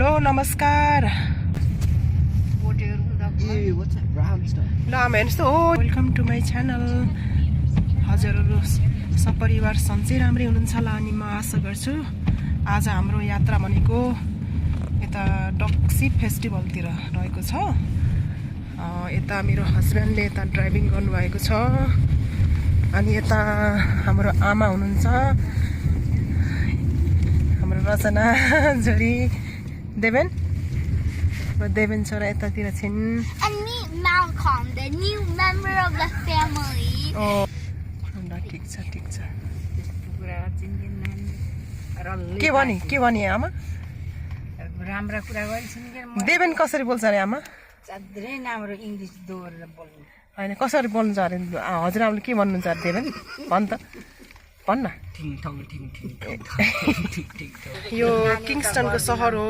Hello नमस्कार ल हेर्नुहोस् हो वेलकम टु माई च्यानल हजुरहरू सपरिवार सन्चै राम्रै हुनुहुन्छ होला अनि म आशा गर्छु। आज हाम्रो यात्रा भनेको यता डक्सी फेस्टिभलतिर रहेको छ। यता मेरो हस्बेन्डले यता ड्राइभिङ गर्नुभएको छ अनि यता हाम्रो आमा हुनुहुन्छ, हाम्रो रचना जोडी देवेन छोरा यतातिर छिन्। And meet Malcolm, the new member of the family. ठिक छ के भने आमा राम्रा कुरा गरिछन् के देवेन कसरी बोल्छ अरे आमा? धेरै राम्रो इङ्ग्लिस दोहोरेर बोल्नु होइन कसरी बोल्नुहुन्छ अरे हजुरआमाले के भन्नुहुन्छ अरे देवेन भन्न। यो किङ्स्टनको सहर हो,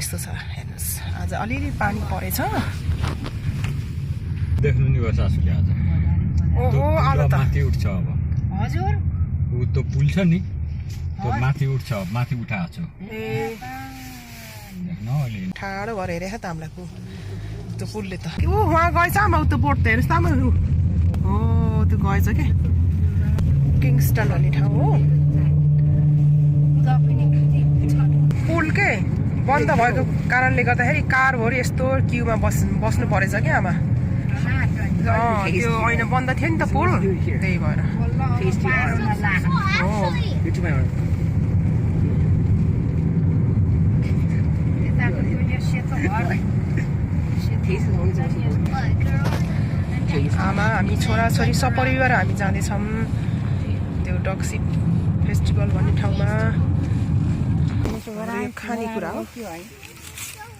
यस्तो छ हेर्नुहोस्। आज अलिअलि पानी परेछ। देख्नु नि गर्छ आसुले आज। ओहो आज त माथि उठ्छ अब। हजुर उ त पुल छ नि त्यो माथि उठ्छ, माथि उठाएको छु। ए देख्न अहिले ठाडो भएर हेरेको त हामीलाई त्यो पुलले त। ऊ वहाँ गएछ आमा त्यो बोट त हेर्नुहोस् त आमा। हो त्यो गएछ के किङ्स्टन भन्ने ठाउँ हो। पुल के बन्द भएको कारणले गर्दाखेरि कारहरू यस्तो क्युमा बस्नु परेछ क्या आमा। त्यो होइन बन्द थियो नि त पुल, त्यही भएर। आमा हामी छोराछोरी सपरिवार हामी जाँदैछौँ त्यो डक्सी फेस्टिभल भन्ने ठाउँमा। खानेकुरा हो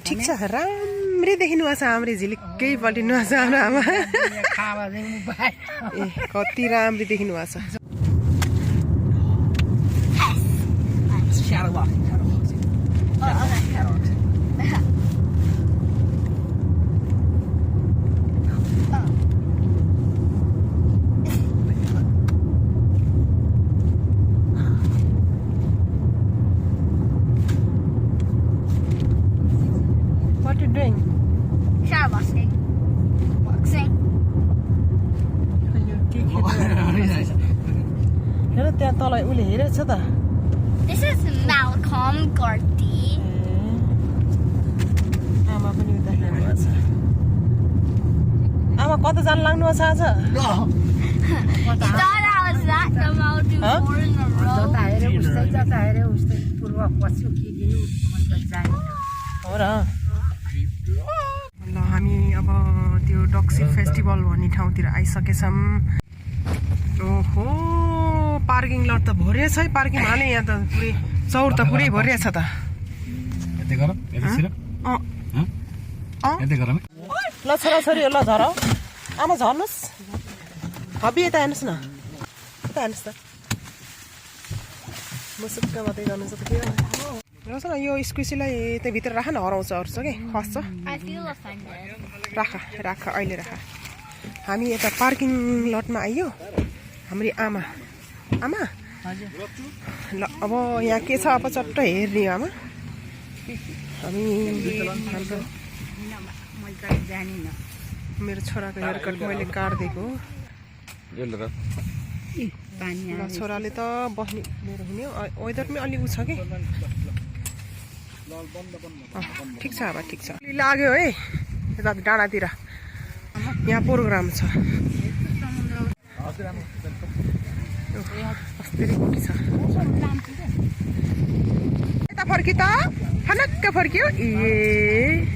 ठिक छ, राम्रै देखिनु भएको छ। हाम्रै झिलिक्कै पल्टिनु भएको छ आमा। ए कति राम्रै देखिनु भएको छ। What are you doing? Shadowboxing. Boxing. हेर त्यहाँ तल उसले हेरेछ त। This is Malcolm Gordy. आमा पनि उता हेर्नुभएको छ। आमा कता जान लाग्नु भएको छ आज? You thought I was that dumb? I would do Huh? 4 in a row. जता हेरे उस्तै पूर्व पश्चिम के दिनु मन जाने हो र। ल हामी अब त्यो डक्सी फेस्टिभल भन्ने ठाउँतिर आइसकेछौँ। ओहो पार्किङ लट त भरिया छ है। पार्किङ हाले यहाँ त पुरै चौर त पुरै भरिया छ त। यतै गरौँ यतैतिर यतै गरौँ। ल छोराछोरी ल झर आमा झर्नुहोस्। हबी यता हेर्नुहोस् न, यता हेर्नुहोस् त। मुसुक्क मात्रै गर्नु छ त के हो रहेछ न। यो स्कुसीलाई त्यहाँ भित्र राख न, हराउँछ अरू कि खस्छ। I feel offended. राख अहिले राख। हामी यता पार्किङ लटमा आइयो। हाम्रो आमा ल अब यहाँ के छ अब चट्ट हेर्ने आमा। हामी हाम्रो मेरो छोराको हेयरकट मैले काटिदिएको। ल छोराले त बस्ने मेरो हुने वेदर पनि अलिक उ छ कि ठिक छ अब ठिक छ। लाग्यो है यता डाँडातिर यहाँ प्रोग्राम छ। यता फर्की त फनक्क फर्कियो। ए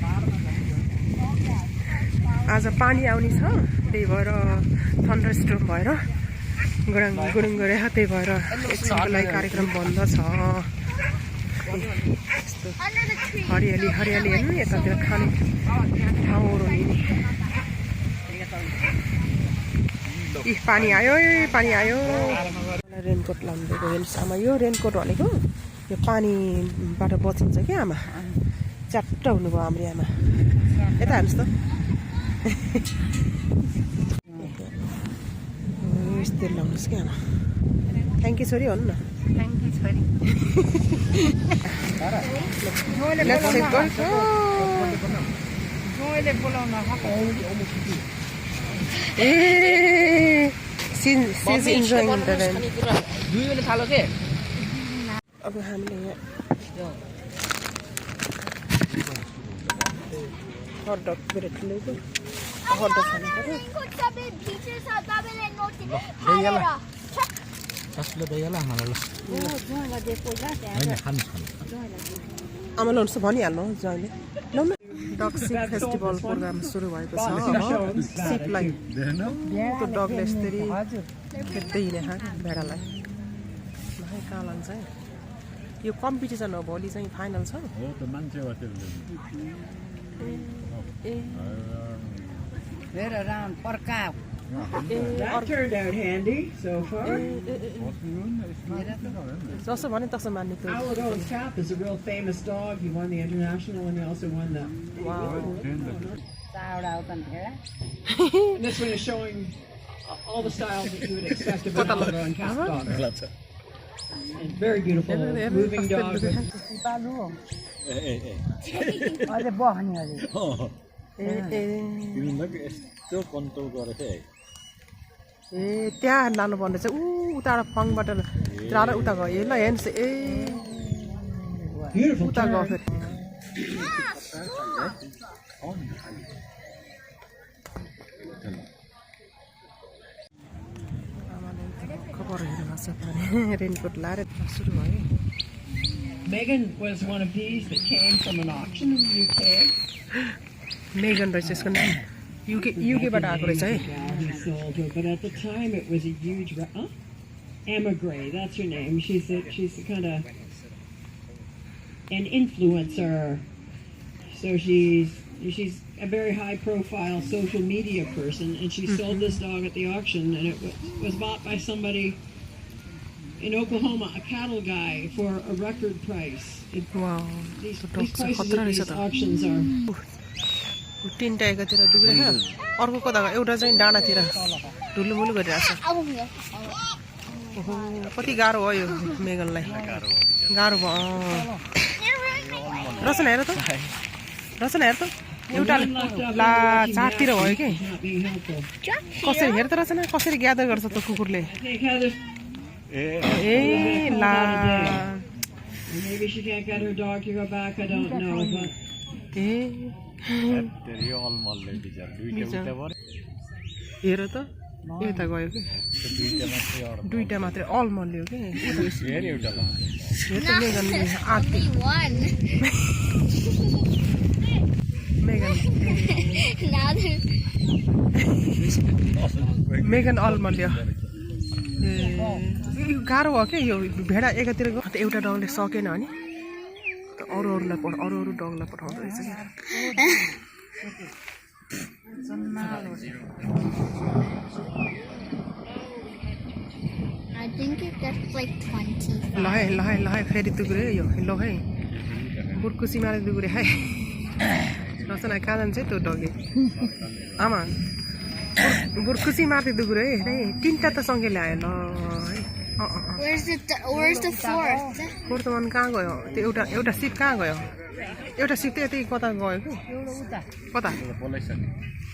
आज पानी आउने छ, त्यही भएर थन्डर स्ट्रोम भएर गुडुङ गरे, त्यही भएर एकछिनको लागि कार्यक्रम बन्द छ। यस्तो हरियाली हेर्नु यतातिर खाने ठाउँहरू नि। पानी आयो रेनकोट लाउनु दिएको। हेर्नुहोस् आमा यो रेनकोट भनेको यो पानीबाट बचिन्छ क्या आमा। च्याट्ट हुनुभयो हाम्रो आमा। यता हेर्नुहोस् त यस्तो लाउनुहोस् क्या आमा। थ्याङ्क यू छोरी भन्नु न थ्याङ्क यू छोरी Let's say go. जोइले बोलाउन She's enjoying the rain. दुईले थालो के अब हामीले यहाँ हट डग ब्रेड लिएको हट डग खानु पर्यो कसले दैला मलाई हैन खानु आमा लोन्स भनिहाल्नु जहिले ल न डग सिप फेस्टिभल प्रोग्राम सुरु भएको छ सिपलाई त्यो डगले यसरी खेद्दै हिँडेको भेडालाई भाइ कहाँ लान्छ यो कम्पिटिसन हो भोलि चाहिँ फाइनल छ हो त मान्छे They're around Porca. That turned out handy so far. जसो भने तसो मान्ने त्यो Alado's Cap is a real famous dog. He won the international and he also won the. And this one is showing all the styles that you would expect of an Alado and Cap dog. And very beautiful moving dog. अझै बस्ने अरे तिमीलाई यस्तो control गरेको है ए त्यहाँ लानुपर्ने चाहिँ उताबाट फङबाट जाँदा उता गयो ल हेर्नुहोस् Beautiful उता गयो turn. फेरि खबर हेरेर छ रेनकोट लाएर सुरु भयो Megan was one of these that came from an auction in the UK. Megan रहेछ यसको नाम युकेबाट आएको रहेछ है Yeah, he sold her, but at the time it was a huge. Emma Gray, that's her name. She's a kind of an influencer. So she's a very high profile social media person, and she sold this dog at the auction, and it was bought by somebody in Oklahoma, a cattle guy, for a record price. Wow These dog prices खतरा at रहेछ these त auctions are. तिनवटा एकातिर दुख्रेछ अर्को कता एउटा चाहिँ डाँडातिर ढुलुमुलु गरिरहेको छ ओहो कति गाह्रो भयो यो मेगनलाई गाह्रो भयो रचना हेर त रचना हेर त एउटा ला चारतिर भयो कि Not being helpful. कसरी हेर त रचना कसरी ग्यादर गर्छ त कुकुरले I think Heather, ए ला maybe she can't get her dog to go back. I don't know, but. ए तेरी अलमलले बिचार दुईटा उता भयो हेर त यता गयो कि दुईटा मात्रै अड्छ दुईटा मात्रै अलमल्यो कि फेरि एउटा ल हेर त मेगनले आत्ति Only one. Megan Now there's Megan अलमल्यो ए यो गाह्रो भयो क्या यो भेडा एकातिर गयो त एउटा डगले सकेन भने त अरू डगलाई पठाउँदो रहेछ क्या I think it gets like 20. ल है फेरि दुग्रे यो ल है बुर्कुसी मारे दुग्रे है रचना कहाँ जान्छ है त्यो डगे आमा बुर्कुसी मार्दै दुग्रे है तिनवटा त सँगै ल्यायो ल है Where's the fourth? वर्तमान कहाँ गयो त्यो एउटा सिप कहाँ गयो एउटा सिप त यतै कता गयो कि कता बोलाइसक्यो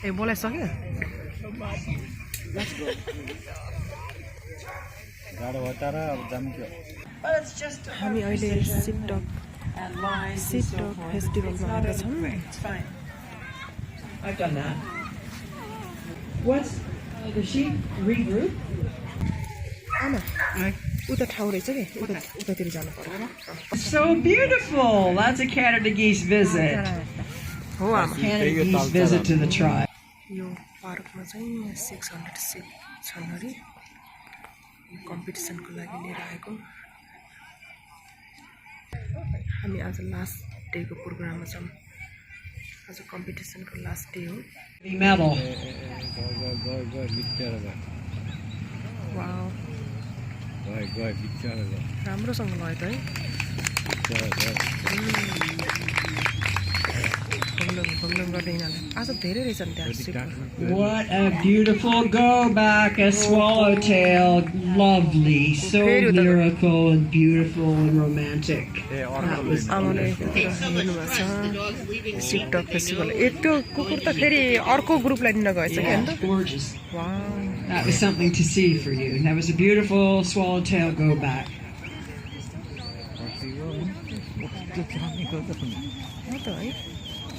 ए बोलाइसक्यो गाडो भयो तर अब जान्थ्यो हामी अहिले सिप डग फेस्टिभलमा आएका छौँ I've done that. What's the sheep regroup? आमा उता ठाउँ रहेछ कि उतातिर जानु पर्यो So beautiful. That's a Canada geese visit. हो आमा Canada geese visit to the tribe. यो पार्कमा चाहिँ 600 सिप छन् अरे कम्पिटिसनको लागि लिएर आएको हामी आज लास्ट डेको प्रोग्राममा छौँ आज कम्पिटिसनको लास्ट डे हो Medal. गयो बिचार गयो वाउ बिचार गयो राम्रोसँग भयो त है बिचार गयो बङ्गलो प्रब्लम गर्ने यिनीहरूले आज धेरै रहेछन् त्यहाँ seat What a beautiful go back, a swallowtail. Lovely, so lyrical and beautiful and romantic. That was आमाले wonderful. हेर्नुभएको छ सिपटक फेस्टिभल त्यो कुकुर त फेरि अर्को ग्रुपलाई लिन गएछ कि Yeah, अन्त gorgeous. Wow That was something to see for you. That was a beautiful swallowtail go back. हो त है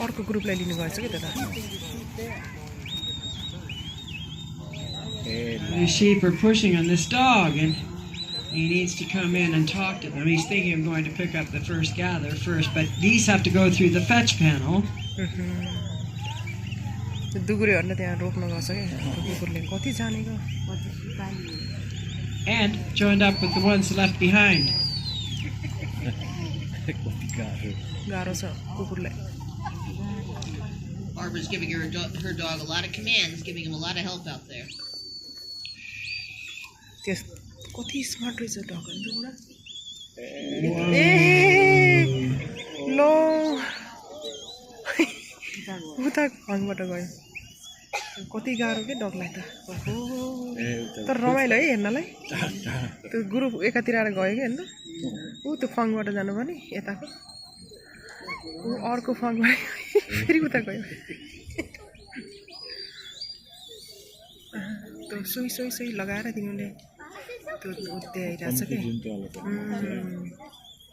अर्को ग्रुपलाई लिनु गएछ कि त्यता The sheep are pushing on this dog, and he needs to come in and talk to them. He's thinking of going to pick up the first gather first, but these have to go through the fetch panel. दुगुरेहरूलाई त्यहाँ रोक्न गएछ कि कुकुरले कति जानेको And joined up with the ones left behind. गाह्रो छ कुकुरलाई Barbara's giving her dog a lot of commands, giving him a lot of help out there. त्यस कति स्मार्ट रहेछ डगन दुगुरा ए लो उता घरबाट गयो कति गाह्रो के डगलाई त ओहो तर रमाइलो है हेर्नलाई त्यो ग्रुप एकातिर आएर गयो कि होइन ऊ त्यो फङबाट जानुपर्ने यताको ऊ अर्को फङबाट फेरि उता गयो त्यो सोही सोही सोही लगाएर तिनीहरूले त्यो उद्याइरहेछ कि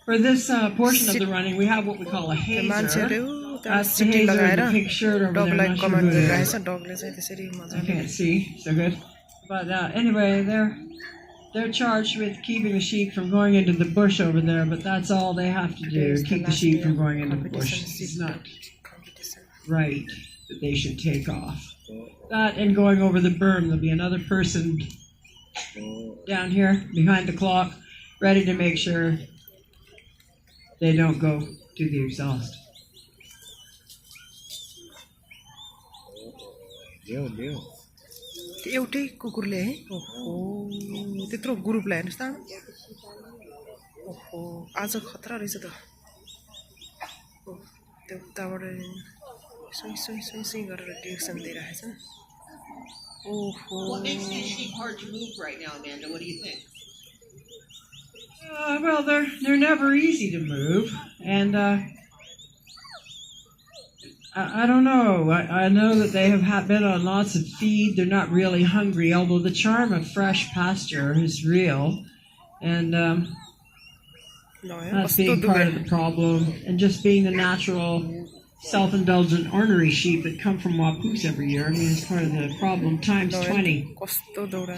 For this portion of the running, we have what we call a hazer. मान्छेहरूले That's the सिटी hazer लगाएर in the pink shirt over there. डगलाई I'm not sure command who it is. गरिरहेछ डगले चाहिँ त्यसरी I मजाले can't see so good. But anyway, they're charged with keeping the sheep from going into the bush over there. But that's all they have to do: keep the sheep from going into the bush. It's not right that they should take off. That and going over the berm. There'll be another person down here behind the clock, ready to make sure they don't go to the exhaust. त्यो एउटै कुकुरले है ओहो त्यत्रो ग्रुपलाई हेर्नुहोस् त ओहो आज खतरा रहेछ त त्यो उताबाट सोही सोही सोही सोही गरेर डिरेक्सन दिइरहेछ ओहो What makes these sheep hard to move right now, Amanda? What do you think? Well, they're never easy to move, and I don't know. I know that they have been on lots of feed. They're not really hungry, although the charm of fresh pasture is real, and that's being part of the problem. And just being the natural, self-indulgent ornery sheep that come from Wapoos every year, I mean, it's part of the problem times 20.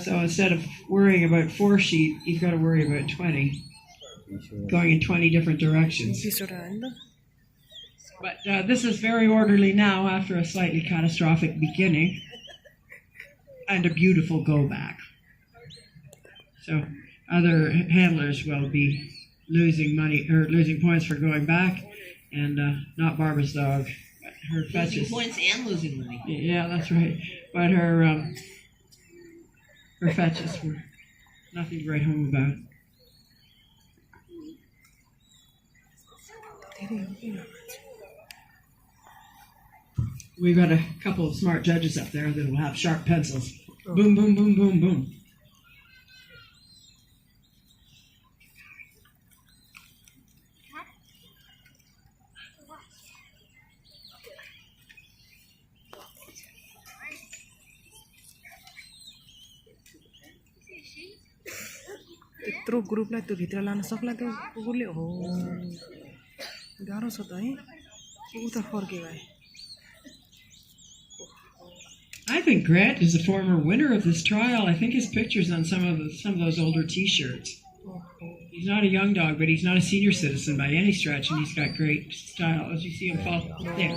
So instead of worrying about 4 sheep, you've got to worry about 20, going in 20 different directions. But this is very orderly now after a slightly catastrophic beginning and a beautiful go back. So other handlers will be losing money or losing points for going back, and not Barbara's dog. Her fetches. Losing points and losing money. Yeah, that's right. But her fetches were nothing to write home about. We've got a couple of smart judges up there that will have sharp pencils. Boom, boom, boom, boom, boom. त्यत्रो ग्रुपलाई त्यो भित्र लान सक्ला त्यो कुकुरले हो गाह्रो छ त है उता फर्के भाइ I think Grant is a former winner of this trial. I think his picture's on some of those older T-shirts. He's not a young dog, but he's not a senior citizen by any stretch, and he's got great style. As you see him fall there.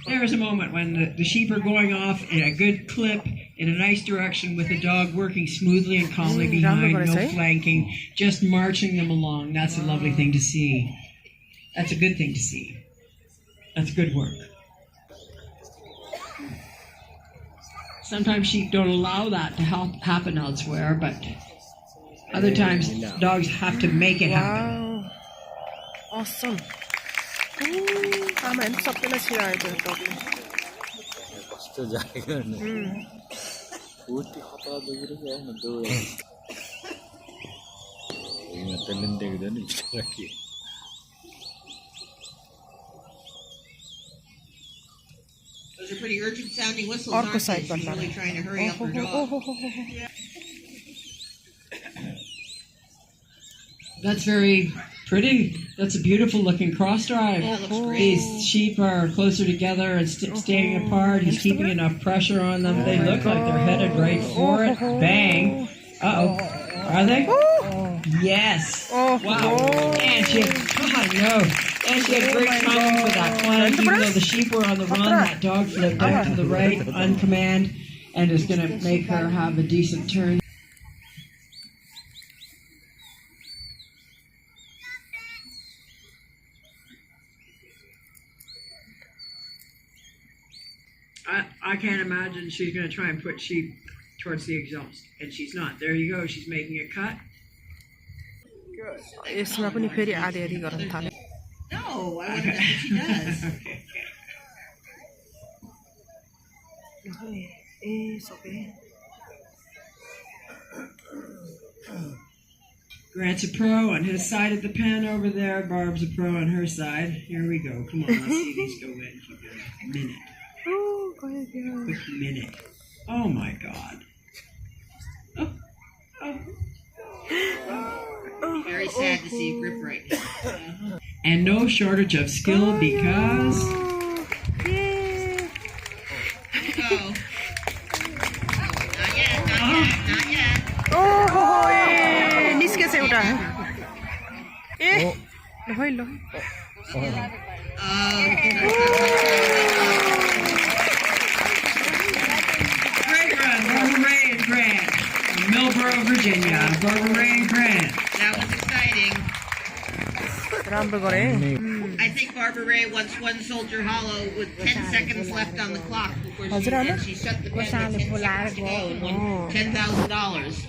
There's a moment when the sheep are going off in a good clip in a nice direction with the dog working smoothly and calmly behind, no flanking, just marching them along. That's a lovely thing to see. That's a good thing to see. That's good work. Sometimes sheep don't allow that to happen elsewhere, but other times dogs have to make it happen. Wow. Awesome. आमा हेर्नु सबैलाई छिरायो त्यो डगले यस्तो जाने गर्ने उति खतरा देखिरहेको होइन दौड यहाँ त्यसले पनि देख्दैन बिचरा के Those are pretty urgent sounding whistles, Orco aren't they? side She's button. really trying to hurry up her dog. That's very pretty. That's a beautiful looking cross drive. That looks great. These sheep are closer together and staying apart. He's keeping enough pressure on them. They look like they're headed right for it. Bang. Uh-oh. Are they? Yes. Wow. And she had, and she had great timing for that flank. Even though the sheep were on the run, that dog flipped out to the right on command and is going to make her have a decent turn. I can't imagine she's going to try and put sheep towards the exhaust. And she's not. There you go. She's making a cut. यसमा पनि फेरि आधी आधी गर्न थाल्यो No, I wonder if she does. ए सबै Grant's a pro on his side of the pen over there. Barb's a pro on her side. Here we go. Come on, let's see these go in for a minute. Quick minute. Oh my God. Very sad to see grip right now. And no shortage of skill because Oh. Not yet, not yet, not yet. ओहो ए निस्केछ एउटा ए ल है ल great run, Barbara Ray and Grant from Millboro, Virginia. Barbara Ray and Grant. That was exciting. राम्रो गरे I think Barbara Ray wants one Soldier Hollow with 10 seconds left on the clock before Hazır she, ama. and she shut the pen with 10 seconds to go and won $10,000.